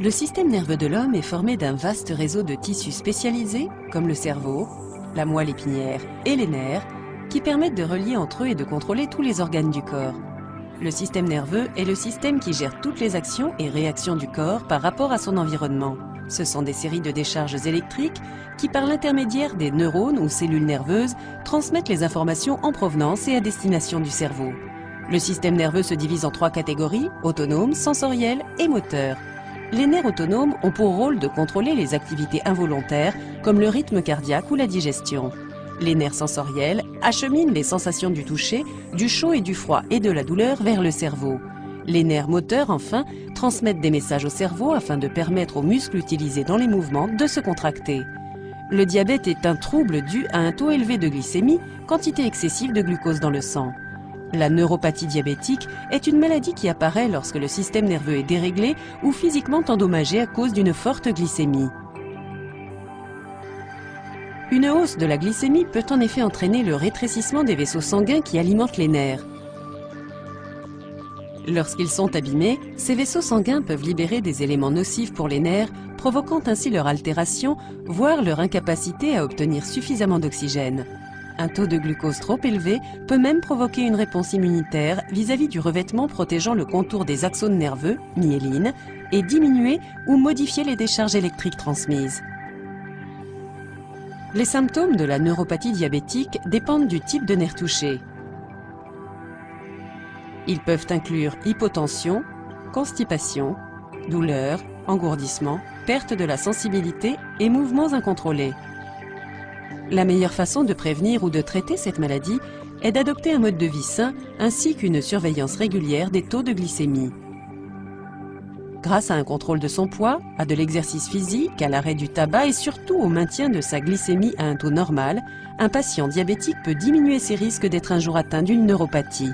Le système nerveux de l'homme est formé d'un vaste réseau de tissus spécialisés, comme le cerveau, la moelle épinière et les nerfs, qui permettent de relier entre eux et de contrôler tous les organes du corps. Le système nerveux est le système qui gère toutes les actions et réactions du corps par rapport à son environnement. Ce sont des séries de décharges électriques qui, par l'intermédiaire des neurones ou cellules nerveuses, transmettent les informations en provenance et à destination du cerveau. Le système nerveux se divise en 3 catégories, autonome, sensoriel et moteur. Les nerfs autonomes ont pour rôle de contrôler les activités involontaires comme le rythme cardiaque ou la digestion. Les nerfs sensoriels acheminent les sensations du toucher, du chaud et du froid et de la douleur vers le cerveau. Les nerfs moteurs, enfin, transmettent des messages au cerveau afin de permettre aux muscles utilisés dans les mouvements de se contracter. Le diabète est un trouble dû à un taux élevé de glycémie, quantité excessive de glucose dans le sang. La neuropathie diabétique est une maladie qui apparaît lorsque le système nerveux est déréglé ou physiquement endommagé à cause d'une forte glycémie. Une hausse de la glycémie peut en effet entraîner le rétrécissement des vaisseaux sanguins qui alimentent les nerfs. Lorsqu'ils sont abîmés, ces vaisseaux sanguins peuvent libérer des éléments nocifs pour les nerfs, provoquant ainsi leur altération, voire leur incapacité à obtenir suffisamment d'oxygène. Un taux de glucose trop élevé peut même provoquer une réponse immunitaire vis-à-vis du revêtement protégeant le contour des axones nerveux, myéline, et diminuer ou modifier les décharges électriques transmises. Les symptômes de la neuropathie diabétique dépendent du type de nerf touché. Ils peuvent inclure hypotension, constipation, douleur, engourdissement, perte de la sensibilité et mouvements incontrôlés. La meilleure façon de prévenir ou de traiter cette maladie est d'adopter un mode de vie sain ainsi qu'une surveillance régulière des taux de glycémie. Grâce à un contrôle de son poids, à de l'exercice physique, à l'arrêt du tabac et surtout au maintien de sa glycémie à un taux normal, un patient diabétique peut diminuer ses risques d'être un jour atteint d'une neuropathie.